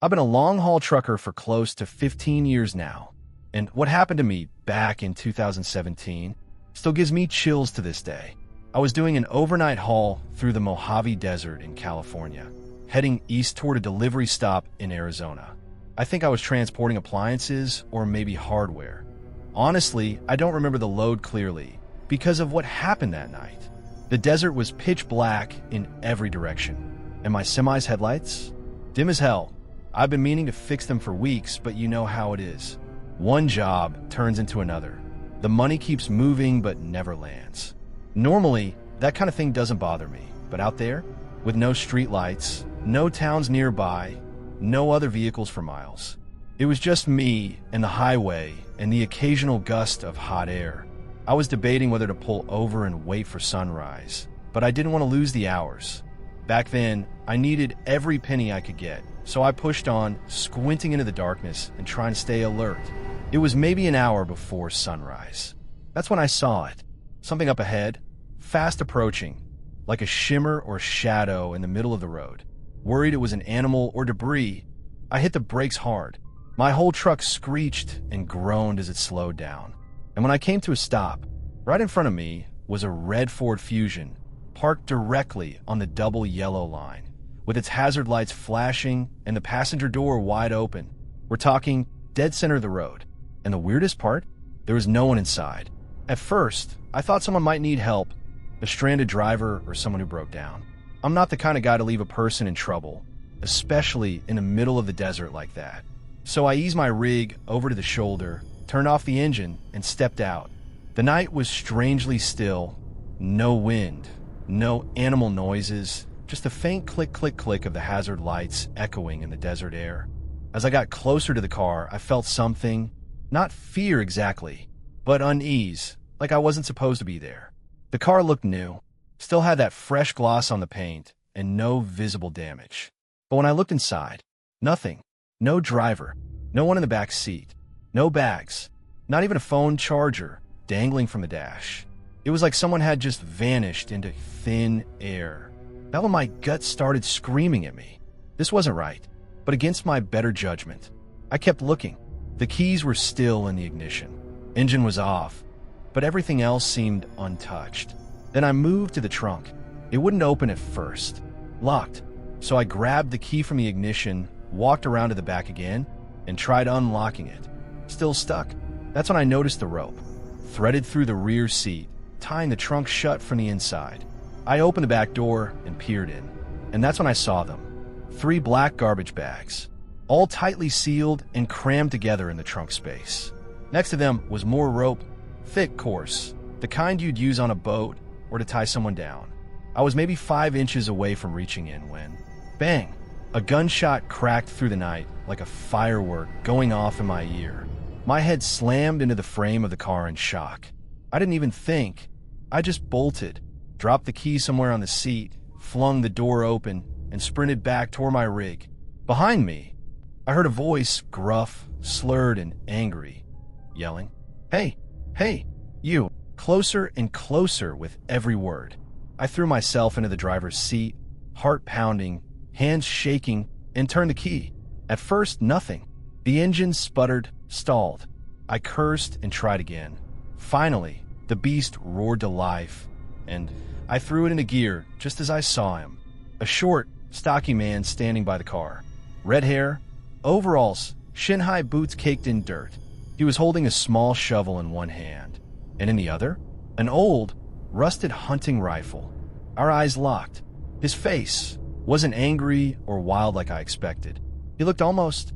I've been a long-haul trucker for close to 15 years now, and what happened to me back in 2017 still gives me chills to this day. I was doing an overnight haul through the Mojave Desert in California, heading east toward a delivery stop in Arizona. I think I was transporting appliances or maybe hardware. Honestly, I don't remember the load clearly because of what happened that night. The desert was pitch black in every direction, and my semi's headlights? Dim as hell. I've been meaning to fix them for weeks, but you know how it is. One job turns into another. The money keeps moving but never lands. Normally, that kind of thing doesn't bother me, but out there, with no street lights, no towns nearby, no other vehicles for miles, it was just me and the highway and the occasional gust of hot air. I was debating whether to pull over and wait for sunrise, but I didn't want to lose the hours. Back then, I needed every penny I could get, so I pushed on, squinting into the darkness and trying to stay alert. It was maybe an hour before sunrise. That's when I saw it. Something up ahead, fast approaching, like a shimmer or shadow in the middle of the road. Worried it was an animal or debris, I hit the brakes hard. My whole truck screeched and groaned as it slowed down. And when I came to a stop, right in front of me was a red Ford Fusion, parked directly on the double yellow line, with its hazard lights flashing and the passenger door wide open. We're talking dead center of the road. And the weirdest part? There was no one inside. At first, I thought someone might need help, a stranded driver or someone who broke down. I'm not the kind of guy to leave a person in trouble, especially in the middle of the desert like that. So I eased my rig over to the shoulder, turned off the engine, and stepped out. The night was strangely still. No wind, no animal noises, just a faint click, click, click of the hazard lights echoing in the desert air. As I got closer to the car, I felt something, not fear exactly, but unease, like I wasn't supposed to be there. The car looked new, still had that fresh gloss on the paint, and no visible damage. But when I looked inside, nothing. No driver, no one in the back seat, no bags, not even a phone charger dangling from the dash. It was like someone had just vanished into thin air. That when my gut started screaming at me. This wasn't right, but against my better judgment, I kept looking. The keys were still in the ignition. Engine was off, but everything else seemed untouched. Then I moved to the trunk. It wouldn't open at first. Locked. So I grabbed the key from the ignition, walked around to the back again, and tried unlocking it. Still stuck. That's when I noticed the rope, threaded through the rear seat, tying the trunk shut from the inside. I opened the back door and peered in, and that's when I saw them. 3 black garbage bags, all tightly sealed and crammed together in the trunk space. Next to them was more rope, thick, coarse, the kind you'd use on a boat or to tie someone down. I was maybe 5 inches away from reaching in when, bang, a gunshot cracked through the night like a firework going off in my ear. My head slammed into the frame of the car in shock. I didn't even think. I just bolted, dropped the key somewhere on the seat, flung the door open, and sprinted back toward my rig. Behind me, I heard a voice, gruff, slurred, and angry, yelling, "Hey, hey, you," closer and closer with every word. I threw myself into the driver's seat, heart pounding, hands shaking, and turned the key. At first, nothing. The engine sputtered, stalled. I cursed and tried again. Finally, the beast roared to life, and I threw it into gear just as I saw him. A short, stocky man standing by the car. Red hair, overalls, shin-high boots caked in dirt. He was holding a small shovel in one hand, and in the other, an old, rusted hunting rifle. Our eyes locked. His face wasn't angry or wild like I expected. He looked almost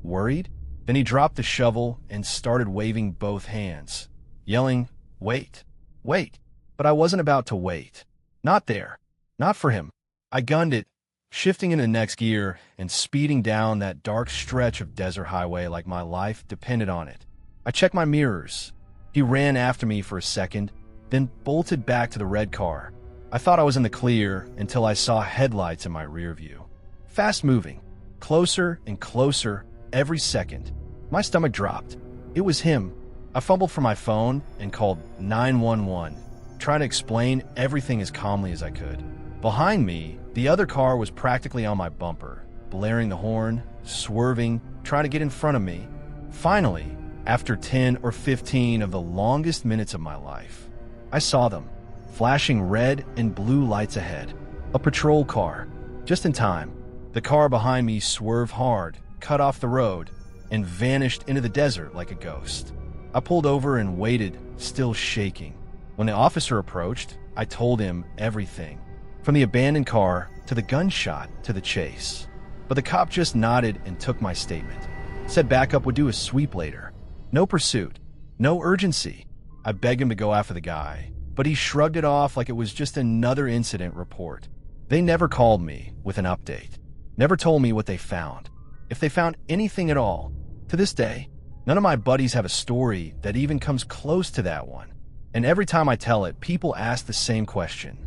worried. Then he dropped the shovel and started waving both hands, yelling, "Wait, wait." But I wasn't about to wait. Not there. Not for him. I gunned it, shifting into the next gear and speeding down that dark stretch of desert highway like my life depended on it. I checked my mirrors. He ran after me for a second, then bolted back to the red car. I thought I was in the clear until I saw headlights in my rear view. Fast moving, closer and closer every second. My stomach dropped. It was him. I fumbled for my phone and called 911, trying to explain everything as calmly as I could. Behind me, the other car was practically on my bumper, blaring the horn, swerving, trying to get in front of me. Finally, after 10 or 15 of the longest minutes of my life, I saw them, flashing red and blue lights ahead. A patrol car. Just in time, the car behind me swerved hard, cut off the road, and vanished into the desert like a ghost. I pulled over and waited, still shaking. When the officer approached, I told him everything, from the abandoned car to the gunshot to the chase. But the cop just nodded and took my statement. Said backup would do a sweep later. No pursuit, no urgency. I begged him to go after the guy, but he shrugged it off like it was just another incident report. They never called me with an update, never told me what they found, if they found anything at all. To this day, none of my buddies have a story that even comes close to that one. And every time I tell it, people ask the same question.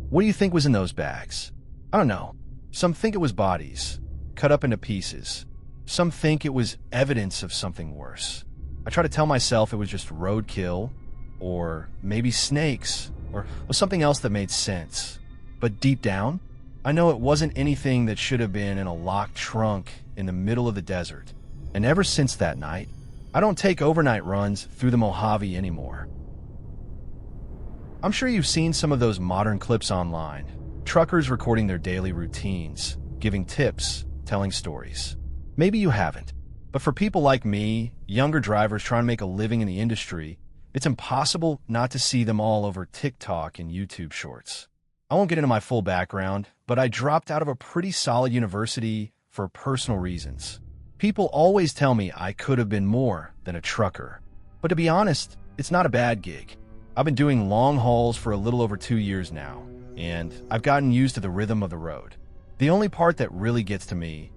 What do you think was in those bags? I don't know. Some think it was bodies, cut up into pieces. Some think it was evidence of something worse. I try to tell myself it was just roadkill, or maybe snakes, or something else that made sense. But deep down, I know it wasn't anything that should have been in a locked trunk in the middle of the desert. And ever since that night, I don't take overnight runs through the Mojave anymore. I'm sure you've seen some of those modern clips online. Truckers recording their daily routines, giving tips, telling stories. Maybe you haven't, but for people like me, younger drivers trying to make a living in the industry, it's impossible not to see them all over TikTok and YouTube shorts. I won't get into my full background, but I dropped out of a pretty solid university for personal reasons. People always tell me I could have been more than a trucker. But to be honest, it's not a bad gig. I've been doing long hauls for a little over 2 years now, and I've gotten used to the rhythm of the road. The only part that really gets to me,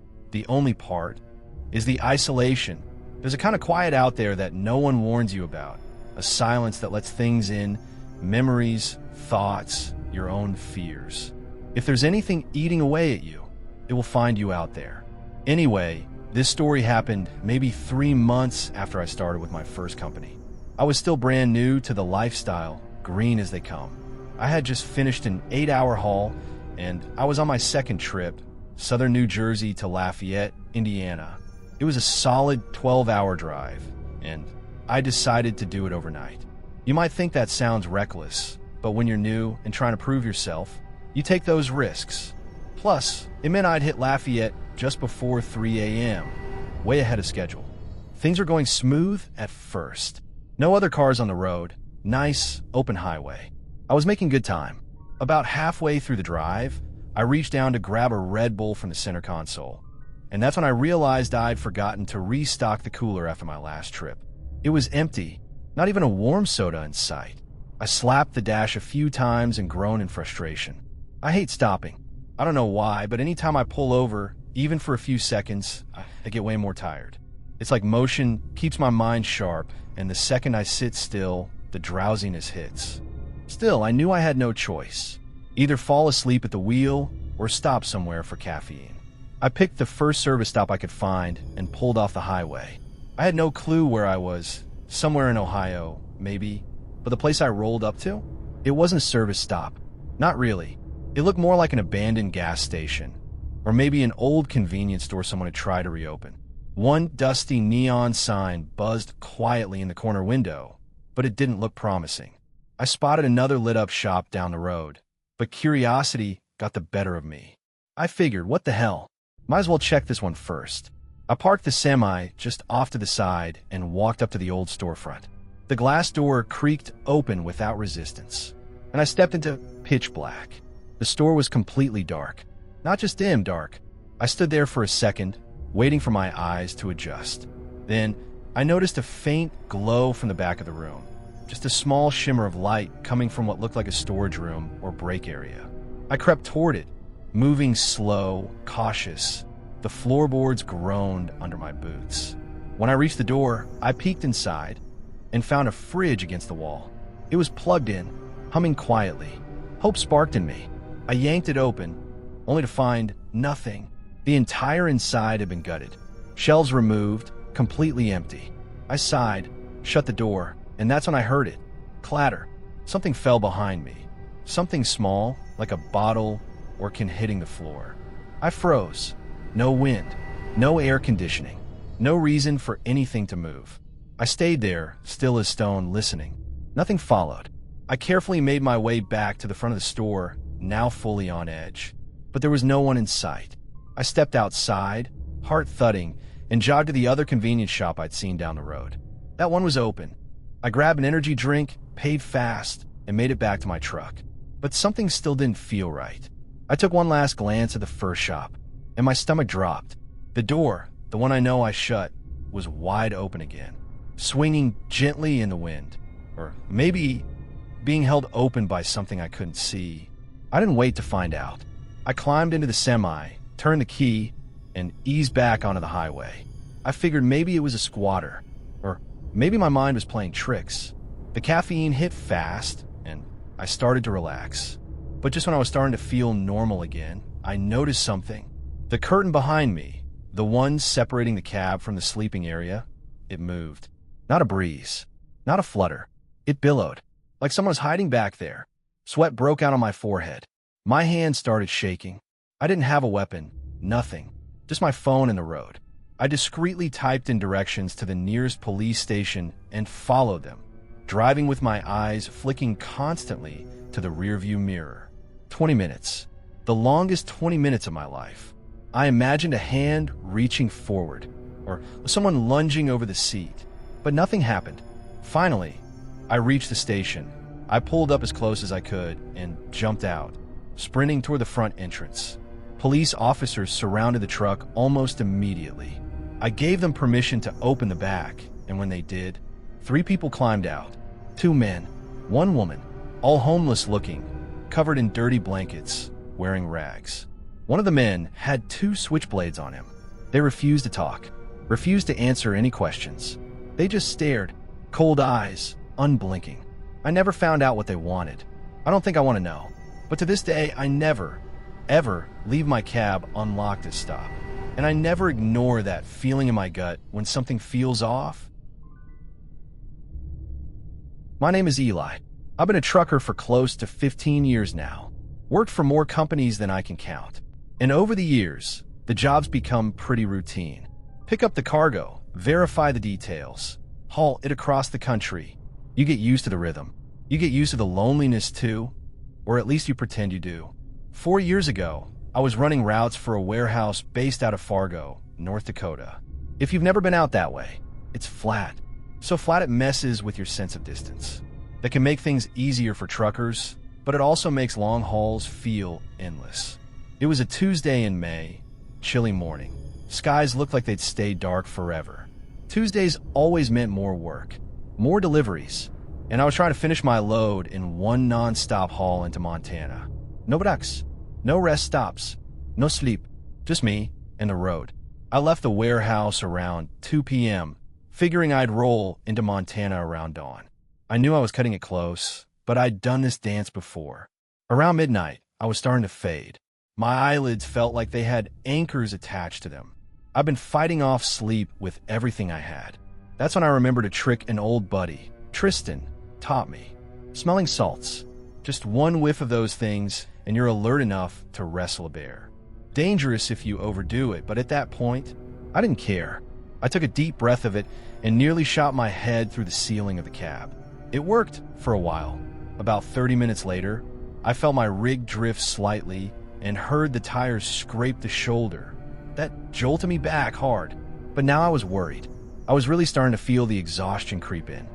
is the isolation. There's a kind of quiet out there that no one warns you about. A silence that lets things in, memories, thoughts, your own fears. If there's anything eating away at you, it will find you out there. Anyway, this story happened maybe 3 months after I started with my first company. I was still brand new to the lifestyle, green as they come. I had just finished an 8-hour haul, and I was on my second trip, southern New Jersey to Lafayette, Indiana. It was a solid 12-hour drive, and I decided to do it overnight. You might think that sounds reckless, but when you're new and trying to prove yourself, you take those risks. Plus, it meant I'd hit Lafayette just before 3 a.m., way ahead of schedule. Things are going smooth at first. No other cars on the road, nice, open highway. I was making good time. About halfway through the drive, I reached down to grab a Red Bull from the center console. And that's when I realized I'd forgotten to restock the cooler after my last trip. It was empty, not even a warm soda in sight. I slapped the dash a few times and groaned in frustration. I hate stopping. I don't know why, but anytime I pull over, even for a few seconds, I get way more tired. It's like motion keeps my mind sharp, and the second I sit still, the drowsiness hits. Still, I knew I had no choice. Either fall asleep at the wheel or stop somewhere for caffeine. I picked the first service stop I could find and pulled off the highway. I had no clue where I was, somewhere in Ohio, maybe, but the place I rolled up to, it wasn't a service stop. Not really. It looked more like an abandoned gas station, or maybe an old convenience store someone had tried to reopen. One dusty neon sign buzzed quietly in the corner window, but it didn't look promising. I spotted another lit-up shop down the road, but curiosity got the better of me. I figured, what the hell? Might as well check this one first. I parked the semi just off to the side and walked up to the old storefront. The glass door creaked open without resistance, and I stepped into pitch black. The store was completely dark. Not just dim dark. I stood there for a second, waiting for my eyes to adjust. Then, I noticed a faint glow from the back of the room. Just a small shimmer of light coming from what looked like a storage room or break area. I crept toward it, moving slow, cautious. The floorboards groaned under my boots. When I reached the door, I peeked inside and found a fridge against the wall. It was plugged in, humming quietly. Hope sparked in me. I yanked it open, only to find nothing. The entire inside had been gutted. Shelves removed, completely empty. I sighed, shut the door, and that's when I heard it. Clatter. Something fell behind me. Something small, like a bottle or can hitting the floor. I froze. No wind, No air conditioning. No reason for anything to move. I stayed there, still as stone, listening. Nothing followed. I carefully made my way back to the front of the store, now fully on edge. But there was no one in sight. I stepped outside, heart thudding, and jogged to the other convenience shop I'd seen down the road. That one was open. I grabbed an energy drink, paid fast, and made it back to my truck. But something still didn't feel right. I took one last glance at the first shop, and my stomach dropped. The door, the one I know I shut, was wide open again, swinging gently in the wind. Or maybe being held open by something I couldn't see. I didn't wait to find out. I climbed into the semi, turned the key, and eased back onto the highway. I figured maybe it was a squatter, or maybe my mind was playing tricks. The caffeine hit fast, and I started to relax. But just when I was starting to feel normal again, I noticed something. The curtain behind me, the one separating the cab from the sleeping area, it moved. Not a breeze, not a flutter. It billowed, like someone was hiding back there. Sweat broke out on my forehead. My hands started shaking. I didn't have a weapon, nothing, just my phone and the road. I discreetly typed in directions to the nearest police station and followed them, driving with my eyes flicking constantly to the rearview mirror. 20 minutes, the longest 20 minutes of my life. I imagined a hand reaching forward, or someone lunging over the seat, but nothing happened. Finally, I reached the station. I pulled up as close as I could and jumped out, sprinting toward the front entrance. Police officers surrounded the truck almost immediately. I gave them permission to open the back, and when they did, 3 people climbed out. 2 men, 1 woman, all homeless looking, covered in dirty blankets, wearing rags. One of the men had 2 switchblades on him. They refused to talk, refused to answer any questions. They just stared, cold eyes, unblinking. I never found out what they wanted. I don't think I want to know. But to this day, I never, ever leave my cab unlocked at stop. And I never ignore that feeling in my gut when something feels off. My name is Eli. I've been a trucker for close to 15 years now. Worked for more companies than I can count. And over the years, the job's become pretty routine. Pick up the cargo, verify the details, haul it across the country. You get used to the rhythm. You get used to the loneliness too, or at least you pretend you do. 4 years ago, I was running routes for a warehouse based out of Fargo, North Dakota. If you've never been out that way, it's flat. So flat it messes with your sense of distance. That can make things easier for truckers, but it also makes long hauls feel endless. It was a Tuesday in May, chilly morning. Skies looked like they'd stay dark forever. Tuesdays always meant more work, more deliveries, and I was trying to finish my load in one non-stop haul into Montana. No breaks, no rest stops, no sleep, just me and the road. I left the warehouse around 2 p.m., figuring I'd roll into Montana around dawn. I knew I was cutting it close, but I'd done this dance before. Around midnight, I was starting to fade. My eyelids felt like they had anchors attached to them. I've been fighting off sleep with everything I had. That's when I remembered a trick an old buddy, Tristan, taught me. Smelling salts. Just one whiff of those things, and you're alert enough to wrestle a bear. Dangerous if you overdo it, but at that point, I didn't care. I took a deep breath of it and nearly shot my head through the ceiling of the cab. It worked for a while. About 30 minutes later, I felt my rig drift slightly and heard the tires scrape the shoulder. That jolted me back hard, but now I was worried. I was really starting to feel the exhaustion creep in.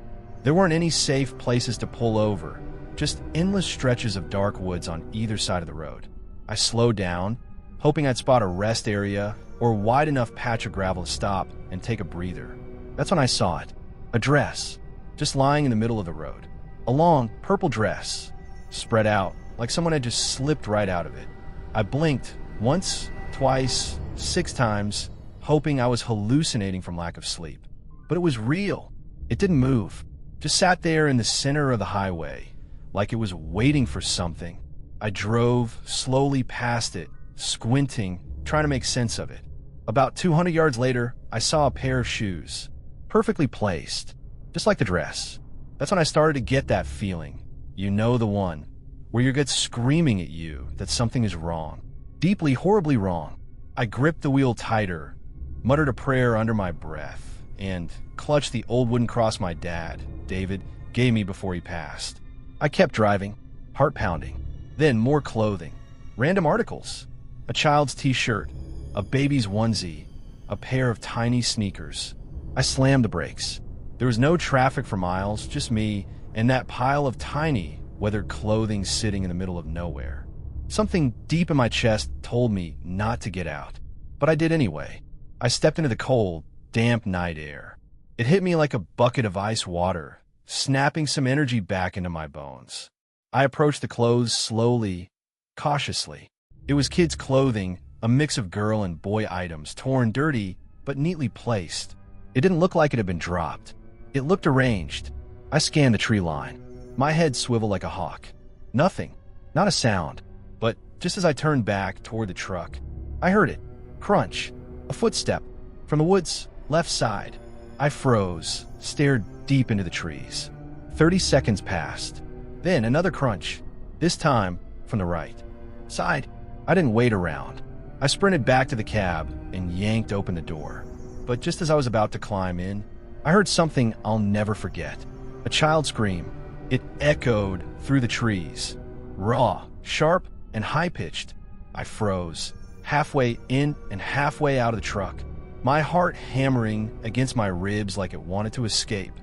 There weren't any safe places to pull over, just endless stretches of dark woods on either side of the road. I slowed down, hoping I'd spot a rest area or wide enough patch of gravel to stop and take a breather. That's when I saw it. A dress, just lying in the middle of the road. A long, purple dress, spread out like someone had just slipped right out of it. I blinked once, twice, 6 times, hoping I was hallucinating from lack of sleep. But it was real. It didn't move. Just sat there in the center of the highway, like it was waiting for something. I drove slowly past it, squinting, trying to make sense of it. About 200 yards later, I saw a pair of shoes, perfectly placed, just like the dress. That's when I started to get that feeling. You know the one, where your gut's screaming at you that something is wrong. Deeply, horribly wrong. I gripped the wheel tighter, muttered a prayer under my breath, and clutched the old wooden cross my dad, David, gave me before he passed. I kept driving, heart pounding. Then more clothing, random articles, a child's t-shirt, a baby's onesie, a pair of tiny sneakers. I slammed the brakes. There was no traffic for miles, just me and that pile of tiny, weathered clothing sitting in the middle of nowhere. Something deep in my chest told me not to get out, but I did anyway. I stepped into the cold, damp night air. It hit me like a bucket of ice water, snapping some energy back into my bones. I approached the clothes slowly, cautiously. It was kids' clothing, a mix of girl and boy items, torn, dirty, but neatly placed. It didn't look like it had been dropped. It looked arranged. I scanned the tree line. My head swiveled like a hawk. Nothing. Not a sound. But just as I turned back toward the truck, I heard it. Crunch. A footstep. From the woods, left side. I froze, stared deep into the trees. 30 seconds passed. Then another crunch. This time, from the right side. I didn't wait around. I sprinted back to the cab and yanked open the door. But just as I was about to climb in, I heard something I'll never forget. A child scream. It echoed through the trees. Raw, sharp, and high-pitched. I froze, halfway in and halfway out of the truck, my heart hammering against my ribs like it wanted to escape.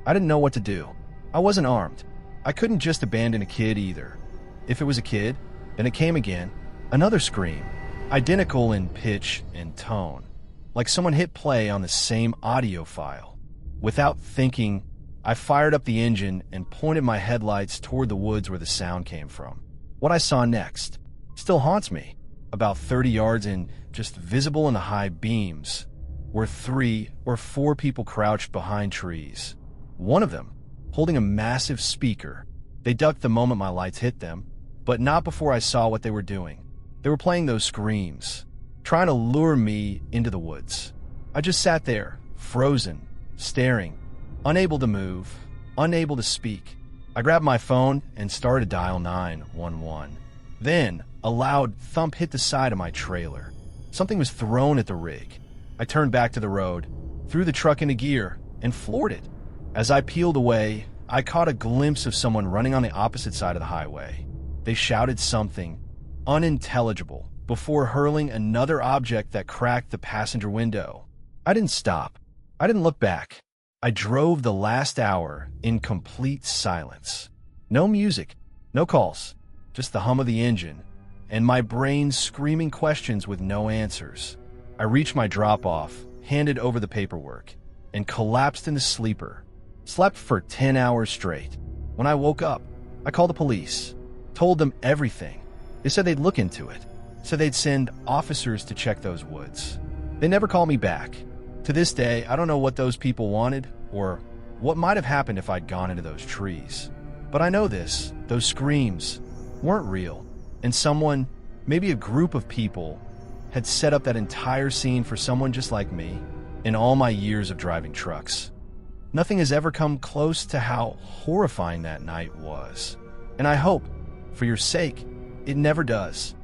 I didn't know what to do. I wasn't armed. I couldn't just abandon a kid either. If it was a kid, then it came again. Another scream, identical in pitch and tone, like someone hit play on the same audio file. Without thinking, I fired up the engine and pointed my headlights toward the woods where the sound came from. What I saw next still haunts me. About 30 yards in, just visible in the high beams, were 3 or 4 people crouched behind trees. One of them, holding a massive speaker. They ducked the moment my lights hit them, but not before I saw what they were doing. They were playing those screams, trying to lure me into the woods. I just sat there, frozen, staring, unable to move, unable to speak. I grabbed my phone and started to dial 911. Then, a loud thump hit the side of my trailer. Something was thrown at the rig. I turned back to the road, threw the truck into gear, and floored it. As I peeled away, I caught a glimpse of someone running on the opposite side of the highway. They shouted something unintelligible before hurling another object that cracked the passenger window. I didn't stop. I didn't look back. I drove the last hour in complete silence. No music, no calls, just the hum of the engine, and my brain screaming questions with no answers. I reached my drop-off, handed over the paperwork, and collapsed into sleeper. Slept for 10 hours straight. When I woke up, I called the police, told them everything. They said they'd look into it, said they'd send officers to check those woods. They never called me back. To this day, I don't know what those people wanted or what might have happened if I'd gone into those trees. But I know this, those screams weren't real, and someone, maybe a group of people, had set up that entire scene for someone just like me in all my years of driving trucks. Nothing has ever come close to how horrifying that night was, and I hope, for your sake, it never does.